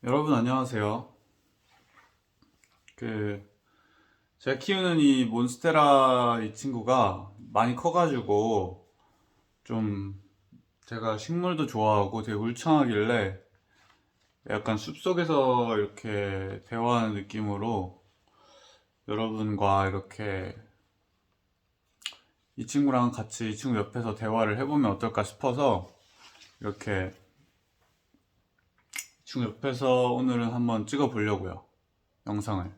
여러분 안녕하세요. 그 제가 키우는 이 몬스테라 이 친구가 많이 커가지고 좀 제가 식물도 좋아하고 되게 울창하길래 약간 숲속에서 이렇게 대화하는 느낌으로 여러분과 이렇게 이 친구랑 같이 이 친구 옆에서 대화를 해보면 어떨까 싶어서 이렇게 이 친구 옆에서 오늘은 한번 찍어 보려고요. 영상을.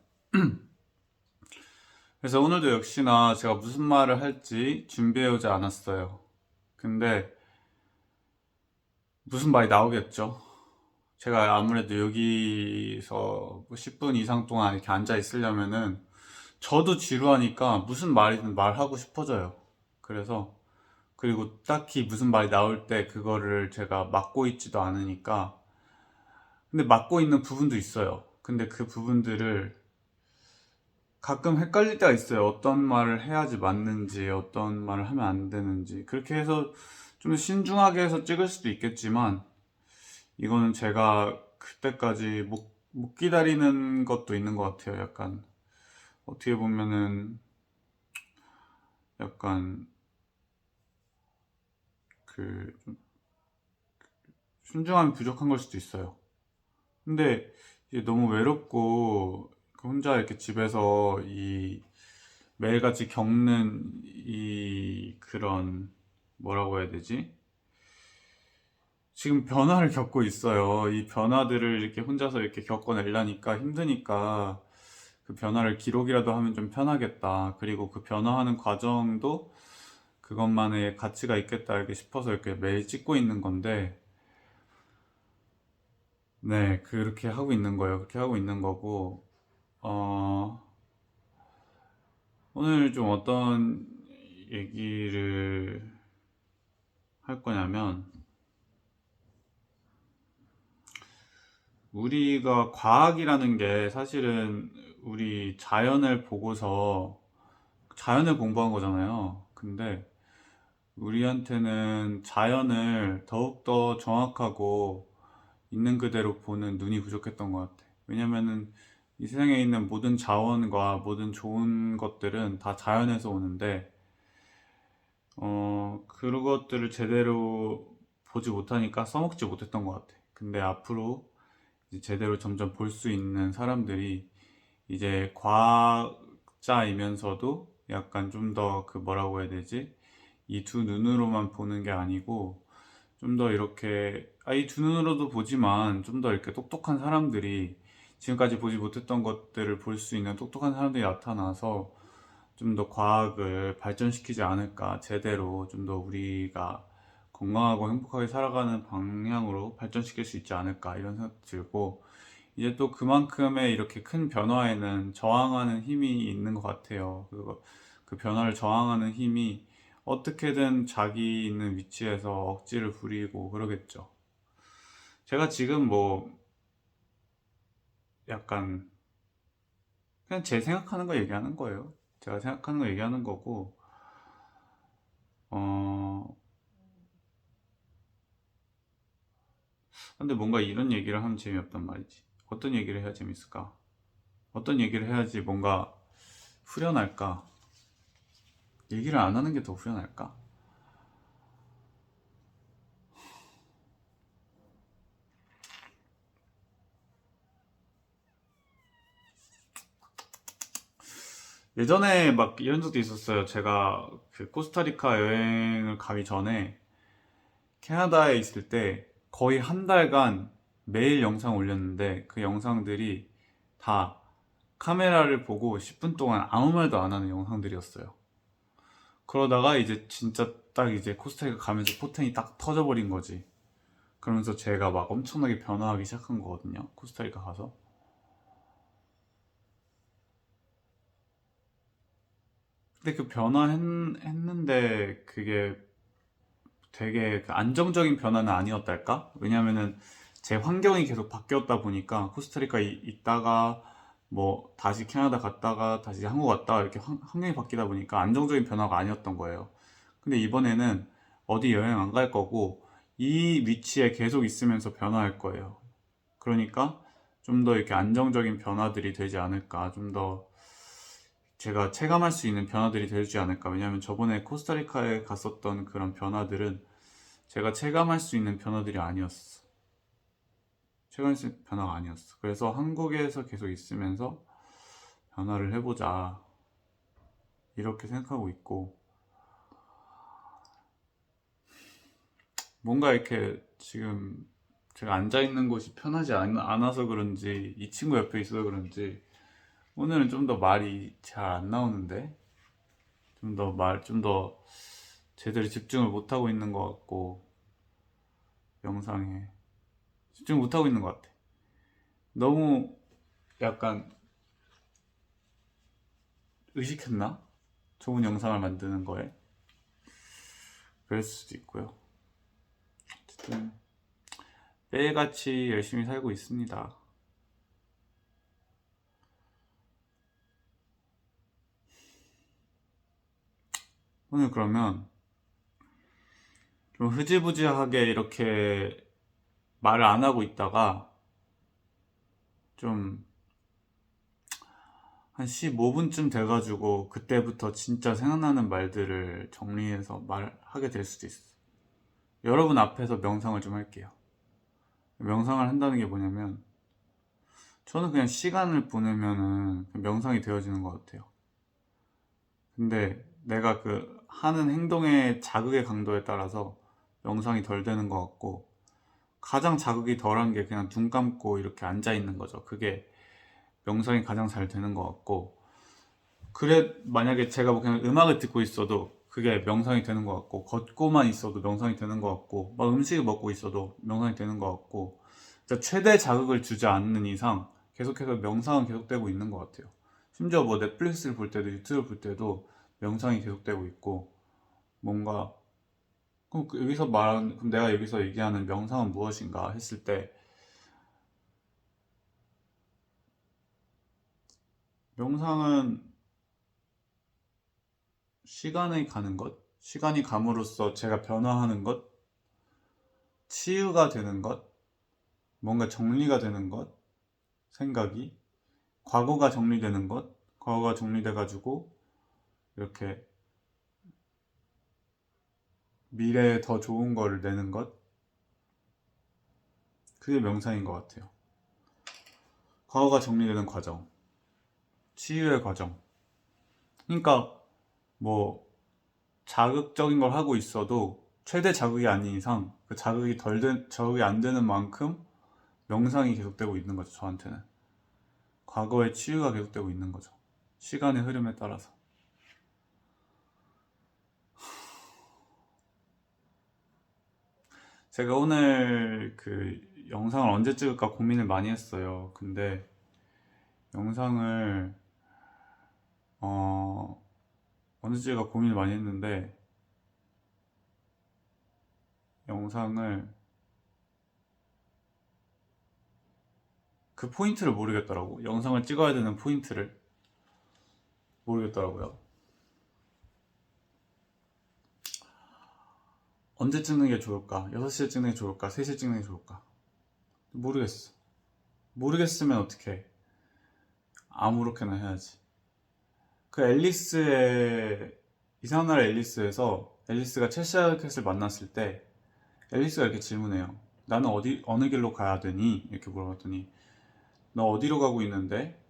그래서 오늘도 역시나 제가 무슨 말을 할지 준비해오지 않았어요. 근데 무슨 말이 나오겠죠? 제가 아무래도 여기서 10분 이상 동안 이렇게 앉아 있으려면은 저도 지루하니까 무슨 말이든 말하고 싶어져요. 그래서 그리고 딱히 무슨 말이 나올 때 그거를 제가 막고 있지도 않으니까 근데 막고 있는 부분도 있어요. 근데 그 부분들을 가끔 헷갈릴 때가 있어요. 어떤 말을 해야지 맞는지, 어떤 말을 하면 안 되는지. 그렇게 해서 좀 신중하게 해서 찍을 수도 있겠지만, 이거는 제가 그때까지 못 기다리는 것도 있는 것 같아요. 약간, 어떻게 보면은, 약간, 좀 신중함이 부족한 걸 수도 있어요. 근데, 이제 너무 외롭고, 혼자 이렇게 집에서 매일같이 겪는 그런, 뭐라고 해야 되지? 지금 변화를 겪고 있어요. 이 변화들을 이렇게 혼자서 이렇게 겪어내려니까 힘드니까 그 변화를 기록이라도 하면 좀 편하겠다. 그리고 그 변화하는 과정도 그것만의 가치가 있겠다 이렇게 싶어서 이렇게 매일 찍고 있는 건데, 네, 그렇게 하고 있는 거예요. 그렇게 하고 있는 거고, 어, 오늘 좀 어떤 얘기를 할 거냐면, 우리가 과학이라는 게 사실은 우리 자연을 보고서 자연을 공부한 거잖아요. 근데 우리한테는 자연을 더욱더 정확하고 있는 그대로 보는 눈이 부족했던 것 같아. 왜냐면은 이 세상에 있는 모든 자원과 모든 좋은 것들은 다 자연에서 오는데, 그런 것들을 제대로 보지 못하니까 써먹지 못했던 것 같아. 근데 앞으로 이제 제대로 점점 볼 수 있는 사람들이 이제 과학자이면서도 약간 좀 더 그 뭐라고 해야 되지? 이 두 눈으로만 보는 게 아니고 좀 더 이렇게 이 두 눈으로도 보지만 좀 더 이렇게 똑똑한 사람들이 지금까지 보지 못했던 것들을 볼 수 있는 똑똑한 사람들이 나타나서 좀 더 과학을 발전시키지 않을까, 제대로 좀 더 우리가 건강하고 행복하게 살아가는 방향으로 발전시킬 수 있지 않을까 이런 생각도 들고, 이제 또 그만큼의 이렇게 큰 변화에는 저항하는 힘이 있는 것 같아요. 그리고 그 변화를 저항하는 힘이 어떻게든 자기 있는 위치에서 억지를 부리고 그러겠죠. 제가 지금 뭐 약간 그냥 제 생각하는 거 얘기하는 거예요. 제가 생각하는 거 얘기하는 거고, 어, 근데 뭔가 이런 얘기를 하면 재미없단 말이지. 어떤 얘기를 해야 재밌을까? 어떤 얘기를 해야지 뭔가 후련할까? 얘기를 안 하는 게 더 후련할까? 예전에 막 이런 적도 있었어요. 제가 그 코스타리카 여행을 가기 전에 캐나다에 있을 때 거의 한 달간 매일 영상 올렸는데 그 영상들이 다 카메라를 보고 10분 동안 아무 말도 안 하는 영상들이었어요. 그러다가 이제 진짜 딱 이제 코스타리카 가면서 포텐이 딱 터져버린 거지. 그러면서 제가 막 엄청나게 변화하기 시작한 거거든요. 코스타리카 가서. 근데 그 변화했는데 그게 되게 그 안정적인 변화는 아니었달까? 왜냐면은 제 환경이 계속 바뀌었다 보니까 코스타리카 있다가 뭐 다시 캐나다 갔다가 다시 한국 갔다가 이렇게 환경이 바뀌다 보니까 안정적인 변화가 아니었던 거예요. 근데 이번에는 어디 여행 안 갈 거고 이 위치에 계속 있으면서 변화할 거예요. 그러니까 좀 더 이렇게 안정적인 변화들이 되지 않을까, 좀 더 제가 체감할 수 있는 변화들이 되지 않을까. 왜냐하면 저번에 코스타리카에 갔었던 그런 변화들은 제가 체감할 수 있는 변화들이 아니었어. 체감할 수 있는 변화가 아니었어. 그래서 한국에서 계속 있으면서 변화를 해보자, 이렇게 생각하고 있고, 뭔가 이렇게 지금 제가 앉아있는 곳이 편하지 않아서 그런지, 이 친구 옆에 있어서 그런지 오늘은 좀 더 말이 잘 안 나오는데, 좀 더 제대로 집중을 못하고 있는 것 같고, 영상에 집중 못하고 있는 것 같아. 너무 약간 의식했나? 좋은 영상을 만드는 거에. 그럴 수도 있고요. 어쨌든 매일같이 열심히 살고 있습니다. 오늘 그러면 좀 흐지부지하게 이렇게 말을 안 하고 있다가 좀 한 15분쯤 돼가지고 그때부터 진짜 생각나는 말들을 정리해서 말하게 될 수도 있어. 여러분 앞에서 명상을 좀 할게요. 명상을 한다는 게 뭐냐면, 저는 그냥 시간을 보내면은 명상이 되어지는 것 같아요. 근데 내가 그 하는 행동의 자극의 강도에 따라서 명상이 덜 되는 것 같고, 가장 자극이 덜한 게 그냥 눈 감고 이렇게 앉아 있는 거죠. 그게 명상이 가장 잘 되는 것 같고, 그래, 만약에 제가 뭐 그냥 음악을 듣고 있어도 그게 명상이 되는 것 같고, 걷고만 있어도 명상이 되는 것 같고, 막 음식을 먹고 있어도 명상이 되는 것 같고, 진짜 최대 자극을 주지 않는 이상 계속해서 명상은 계속되고 있는 것 같아요. 심지어 뭐 넷플릭스를 볼 때도, 유튜브를 볼 때도 명상이 계속되고 있고, 뭔가 그럼 내가 여기서 얘기하는 명상은 무엇인가 했을 때, 명상은 시간이 가는 것, 시간이 감으로써 제가 변화하는 것, 치유가 되는 것, 뭔가 정리가 되는 것, 생각이, 과거가 정리되는 것, 과거가 정리돼가지고 이렇게 미래에 더 좋은 거를 내는 것, 그게 명상인 것 같아요. 과거가 정리되는 과정, 치유의 과정. 그러니까 뭐 자극적인 걸 하고 있어도 최대 자극이 아닌 이상 그 자극이 안 되는 만큼 명상이 계속되고 있는 거죠, 저한테는. 과거의 치유가 계속되고 있는 거죠. 시간의 흐름에 따라서. 제가 오늘 그 영상을 언제 찍을까 고민을 많이 했어요. 근데 영상을 어 언제 찍을까 고민을 많이 했는데, 영상을 그 포인트를 모르겠더라고. 영상을 찍어야 되는 포인트를 모르겠더라고요. 언제 찍는 게 좋을까? 6시에 찍는 게 좋을까? 3시에 찍는 게 좋을까? 모르겠어. 모르겠으면 어떡해. 아무렇게나 해야지. 그 이상한 나라 앨리스에서 앨리스가 채샤 캣을 만났을 때 앨리스가 이렇게 질문해요. 나는 어느 길로 가야 되니? 이렇게 물어봤더니, 너 어디로 가고 있는데?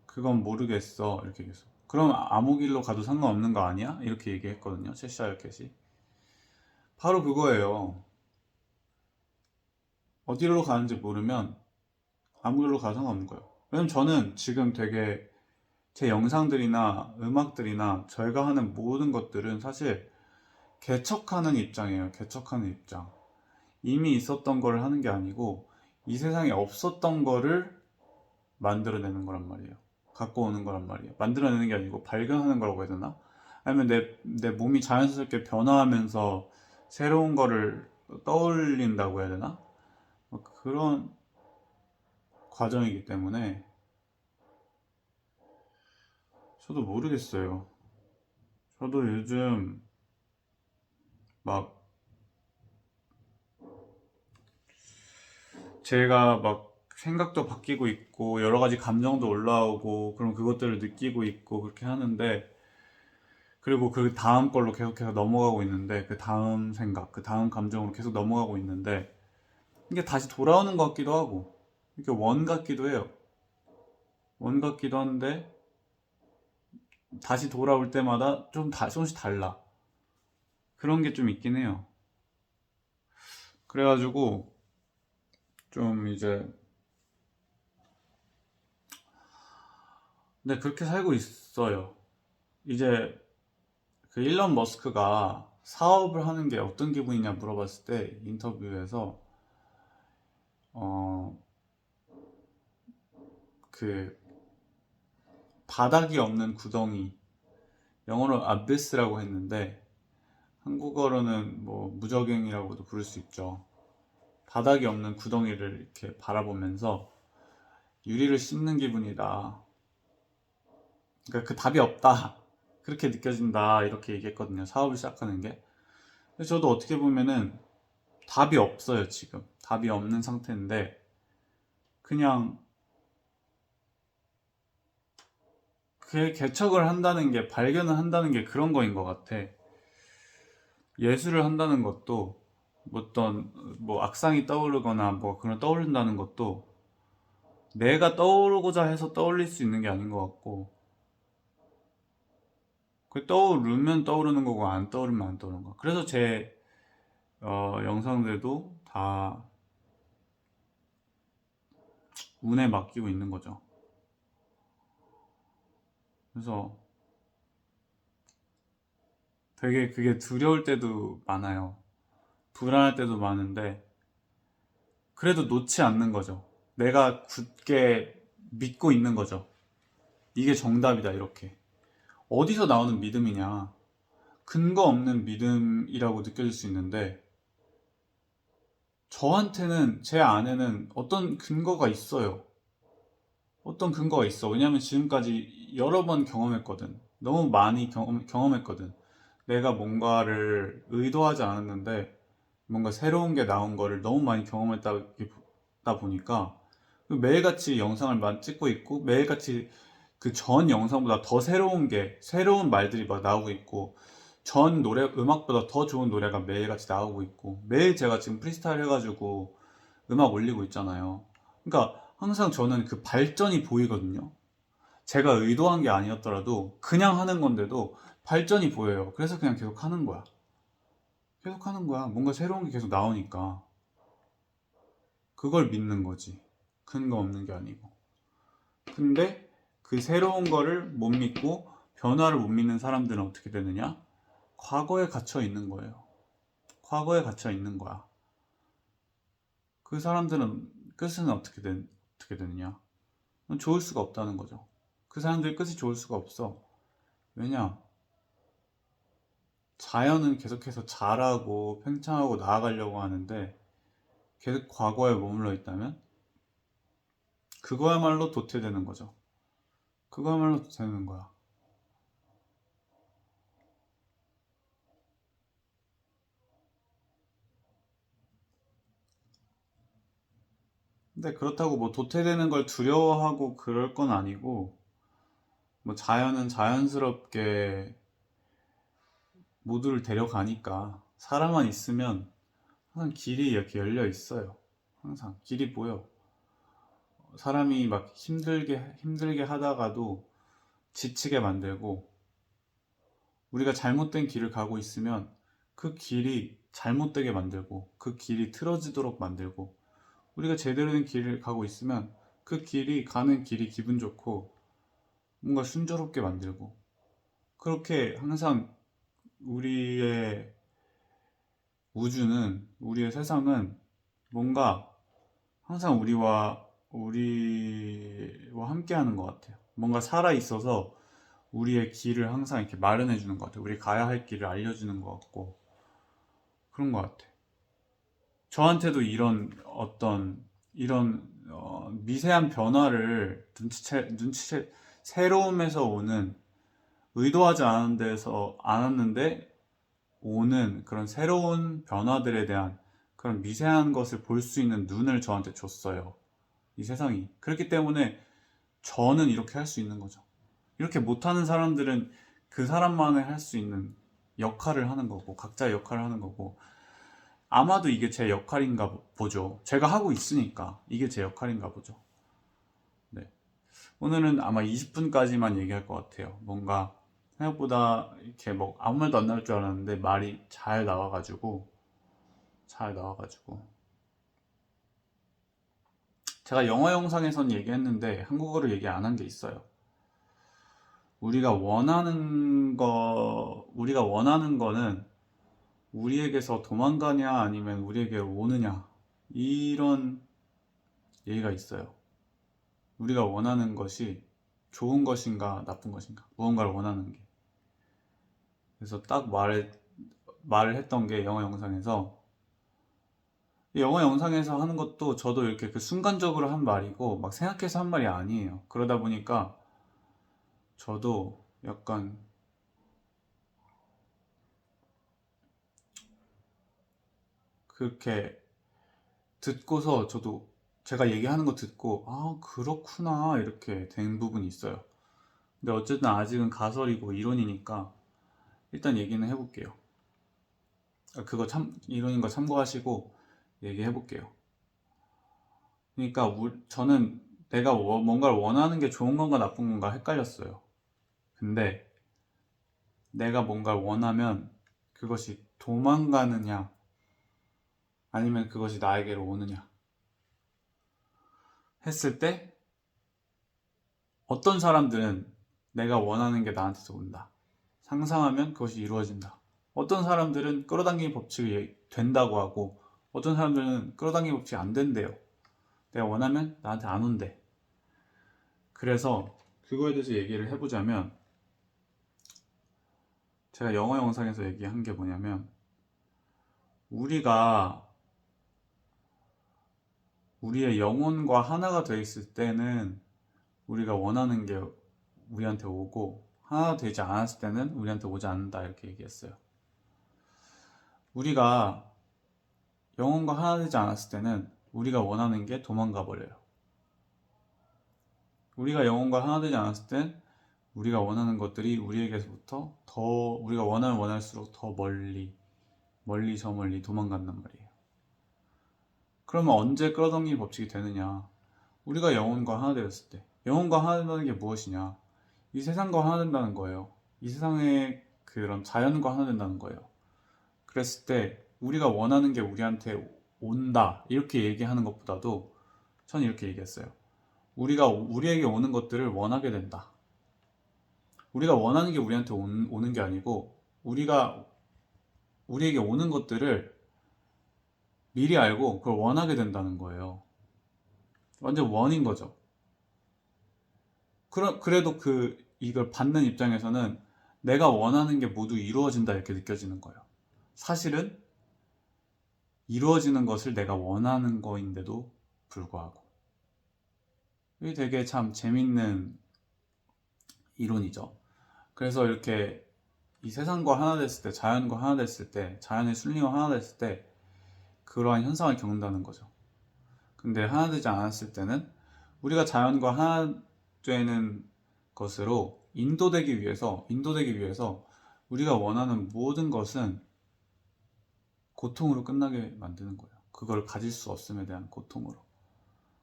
그건 모르겠어. 이렇게 얘기했어. 그럼 아무 길로 가도 상관없는 거 아니야? 이렇게 얘기했거든요, 채샤 캣이. 바로 그거예요. 어디로 가는지 모르면 아무 길로 가도 상관없는 거예요. 왜냐면 저는 지금 되게 제 영상들이나 음악들이나 저희가 하는 모든 것들은 사실 개척하는 입장이에요. 개척하는 입장. 이미 있었던 거를 하는 게 아니고 이 세상에 없었던 거를 만들어내는 거란 말이에요. 갖고 오는 거란 말이에요. 만들어내는 게 아니고 발견하는 거라고 해야 되나? 아니면 내 몸이 자연스럽게 변화하면서 새로운 거를 떠올린다고 해야 되나? 뭐 그런 과정이기 때문에 저도 모르겠어요. 저도 요즘 막 제가 막 생각도 바뀌고 있고 여러 가지 감정도 올라오고 그럼 그것들을 느끼고 있고 그렇게 하는데, 그리고 그 다음 걸로 계속해서 넘어가고 있는데, 그 다음 생각, 그 다음 감정으로 계속 넘어가고 있는데, 이게 다시 돌아오는 것 같기도 하고, 이게 원 같기도 해요. 원 같기도 한데 다시 돌아올 때마다 조금씩 달라. 그런 게 좀 있긴 해요. 그래가지고 좀 이제, 근데 그렇게 살고 있어요. 이제 그 일론 머스크가 사업을 하는 게 어떤 기분이냐 물어봤을 때 인터뷰에서 어 그 바닥이 없는 구덩이, 영어로 아비스라고 했는데 한국어로는 뭐 무적행이라고도 부를 수 있죠. 바닥이 없는 구덩이를 이렇게 바라보면서 유리를 씹는 기분이다. 그러니까 그 답이 없다. 그렇게 느껴진다. 이렇게 얘기했거든요. 사업을 시작하는 게. 그래서 저도 어떻게 보면은 답이 없어요, 지금. 답이 없는 상태인데, 그냥 그 개척을 한다는 게, 발견을 한다는 게 그런 거인 것 같아. 예술을 한다는 것도, 어떤, 뭐, 악상이 떠오르거나, 뭐, 그런 떠오른다는 것도, 내가 떠오르고자 해서 떠올릴 수 있는 게 아닌 것 같고, 그 떠오르면 떠오르는 거고, 안 떠오르면 안 떠오르는 거. 그래서 제, 영상들도 다 운에 맡기고 있는 거죠. 그래서 되게 그게 두려울 때도 많아요. 불안할 때도 많은데, 그래도 놓지 않는 거죠. 내가 굳게 믿고 있는 거죠. 이게 정답이다, 이렇게. 어디서 나오는 믿음이냐? 근거 없는 믿음이라고 느껴질 수 있는데, 저한테는, 제 안에는 어떤 근거가 있어요. 어떤 근거가 있어. 왜냐면 지금까지 여러 번 경험했거든. 너무 많이 경험했거든. 내가 뭔가를 의도하지 않았는데, 뭔가 새로운 게 나온 거를 너무 많이 경험했다 보니까 매일같이 영상을 찍고 있고, 매일같이 그 전 영상보다 더 새로운 말들이 막 나오고 있고, 전 음악보다 더 좋은 노래가 매일같이 나오고 있고, 매일 제가 지금 프리스타일 해가지고 음악 올리고 있잖아요. 그러니까 항상 저는 그 발전이 보이거든요. 제가 의도한 게 아니었더라도 그냥 하는 건데도 발전이 보여요. 그래서 그냥 계속 하는 거야. 계속 하는 거야. 뭔가 새로운 게 계속 나오니까. 그걸 믿는 거지. 근거 없는 게 아니고. 근데 그 새로운 거를 못 믿고 변화를 못 믿는 사람들은 어떻게 되느냐? 과거에 갇혀 있는 거예요. 과거에 갇혀 있는 거야. 그 사람들은 끝은 어떻게 되느냐? 좋을 수가 없다는 거죠. 그 사람들 끝이 좋을 수가 없어. 왜냐? 자연은 계속해서 자라고 팽창하고 나아가려고 하는데 계속 과거에 머물러 있다면 그거야말로 도태되는 거죠. 그거야말로 도태되는 거야. 근데 그렇다고 뭐 도태되는 걸 두려워하고 그럴 건 아니고, 뭐 자연은 자연스럽게 모두를 데려가니까 사람만 있으면 항상 길이 이렇게 열려 있어요. 항상 길이 보여. 사람이 막 힘들게 하다가도 지치게 만들고, 우리가 잘못된 길을 가고 있으면 그 길이 잘못되게 만들고, 그 길이 틀어지도록 만들고, 우리가 제대로 된 길을 가고 있으면 그 가는 길이 기분 좋고 뭔가 순조롭게 만들고, 그렇게 항상 우리의 우리의 세상은 뭔가 항상 우리와 함께 하는 것 같아요. 뭔가 살아있어서 우리의 길을 항상 이렇게 마련해 주는 것 같아요. 우리 가야 할 길을 알려주는 것 같고, 그런 것 같아요. 저한테도 이런 미세한 변화를 새로움에서 오는, 의도하지 않은 데서 않았는데 오는 그런 새로운 변화들에 대한 그런 미세한 것을 볼 수 있는 눈을 저한테 줬어요. 이 세상이. 그렇기 때문에 저는 이렇게 할 수 있는 거죠. 이렇게 못하는 사람들은 그 사람만의 할 수 있는 역할을 하는 거고, 각자의 역할을 하는 거고, 아마도 이게 제 역할인가 보죠. 제가 하고 있으니까 이게 제 역할인가 보죠. 네. 오늘은 아마 20분까지만 얘기할 것 같아요. 뭔가 생각보다 이렇게 뭐 아무 말도 안 나올 줄 알았는데 말이 잘 나와가지고 제가 영어 영상에선 얘기했는데 한국어로 얘기 안 한 게 있어요. 우리가 원하는 거는 우리에게서 도망가냐 아니면 우리에게 오느냐, 이런 얘기가 있어요. 우리가 원하는 것이 좋은 것인가 나쁜 것인가, 무언가를 원하는 게. 그래서 딱 말을 했던 게 영어 영상에서, 영어 영상에서 하는 것도 저도 이렇게 그 순간적으로 한 말이고 막 생각해서 한 말이 아니에요. 그러다 보니까 저도 약간 그렇게 듣고서 저도 제가 얘기하는 거 듣고 아 그렇구나 이렇게 된 부분이 있어요. 근데 어쨌든 아직은 가설이고 이론이니까 일단 얘기는 해볼게요. 그거 참 이론인 거 참고하시고 얘기해 볼게요. 그러니까 저는 내가 뭔가를 원하는 게 좋은 건가 나쁜 건가 헷갈렸어요. 근데 내가 뭔가를 원하면 그것이 도망가느냐 아니면 그것이 나에게로 오느냐 했을 때 어떤 사람들은 내가 원하는 게 나한테서 온다, 상상하면 그것이 이루어진다. 어떤 사람들은 끌어당기기 법칙이 된다고 하고 어떤 사람들은 끌어당기기 법칙이 안 된대요. 내가 원하면 나한테 안 온대. 그래서 그거에 대해서 얘기를 해보자면, 제가 영어 영상에서 얘기한 게 뭐냐면, 우리가 우리의 영혼과 하나가 돼 있을 때는 우리가 원하는 게 우리한테 오고, 하나가 되지 않았을 때는 우리한테 오지 않는다, 이렇게 얘기했어요. 우리가 영혼과 하나 되지 않았을 때는 우리가 원하는 게 도망가 버려요. 우리가 영혼과 하나 되지 않았을 땐 우리가 원하는 것들이 우리에게서부터 더, 우리가 원하면 원할수록 더 멀리 저 멀리 도망간단 말이에요. 그러면 언제 끌어당기기 법칙이 되느냐? 우리가 영혼과 하나 되었을 때. 영혼과 하나 된다는 게 무엇이냐? 이 세상과 하나 된다는 거예요. 이 세상의 그런 자연과 하나 된다는 거예요. 그랬을 때 우리가 원하는 게 우리한테 온다, 이렇게 얘기하는 것보다도 전 이렇게 얘기했어요. 우리가 우리에게 오는 것들을 원하게 된다. 우리가 원하는 게 우리한테 오는 게 아니고 우리가 우리에게 오는 것들을 미리 알고 그걸 원하게 된다는 거예요. 완전 원인 거죠. 그래도 이걸 받는 입장에서는 내가 원하는 게 모두 이루어진다 이렇게 느껴지는 거예요. 사실은 이루어지는 것을 내가 원하는 거인데도 불구하고. 이게 되게 참 재밌는 이론이죠. 그래서 이렇게 이 세상과 하나 됐을 때, 자연과 하나 됐을 때, 자연의 순리와 하나 됐을 때 그러한 현상을 겪는다는 거죠. 근데 하나 되지 않았을 때는 우리가 자연과 하나 되는 것으로 인도되기 위해서 우리가 원하는 모든 것은 고통으로 끝나게 만드는 거예요. 그걸 가질 수 없음에 대한 고통으로.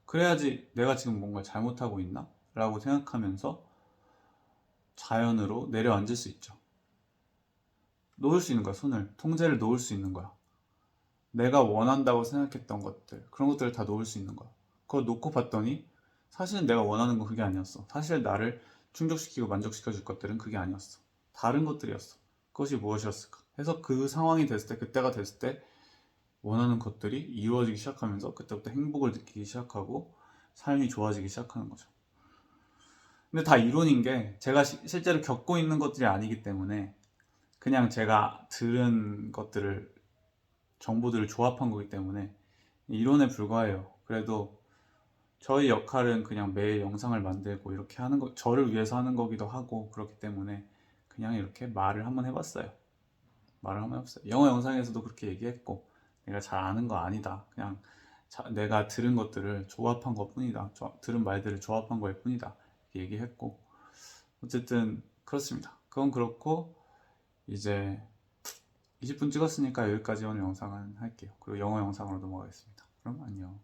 그래야지 내가 지금 뭔가 잘못하고 있나? 라고 생각하면서 자연으로 내려앉을 수 있죠. 놓을 수 있는 거야, 손을. 통제를 놓을 수 있는 거야. 내가 원한다고 생각했던 것들, 그런 것들을 다 놓을 수 있는 거야. 그걸 놓고 봤더니 사실은 내가 원하는 건 그게 아니었어. 사실 나를 충족시키고 만족시켜 줄 것들은 그게 아니었어. 다른 것들이었어. 그것이 무엇이었을까? 해서 그 상황이 됐을 때, 그때가 됐을 때 원하는 것들이 이루어지기 시작하면서 그때부터 행복을 느끼기 시작하고 삶이 좋아지기 시작하는 거죠. 근데 다 이론인 게 제가 실제로 겪고 있는 것들이 아니기 때문에 그냥 제가 들은 것들을, 정보들을 조합한 거기 때문에 이론에 불과해요. 그래도 저희 역할은 그냥 매일 영상을 만들고 이렇게 하는 거, 저를 위해서 하는 거기도 하고 그렇기 때문에 그냥 이렇게 말을 한번 해봤어요. 영어 영상에서도 그렇게 얘기했고, 내가 잘 아는 거 아니다. 그냥 내가 들은 것들을 조합한 것 뿐이다. 들은 말들을 조합한 거일 뿐이다. 이렇게 얘기했고, 어쨌든 그렇습니다. 그건 그렇고, 이제 20분 찍었으니까 여기까지 오늘 영상은 할게요. 그리고 영어 영상으로 넘어가겠습니다. 그럼 안녕.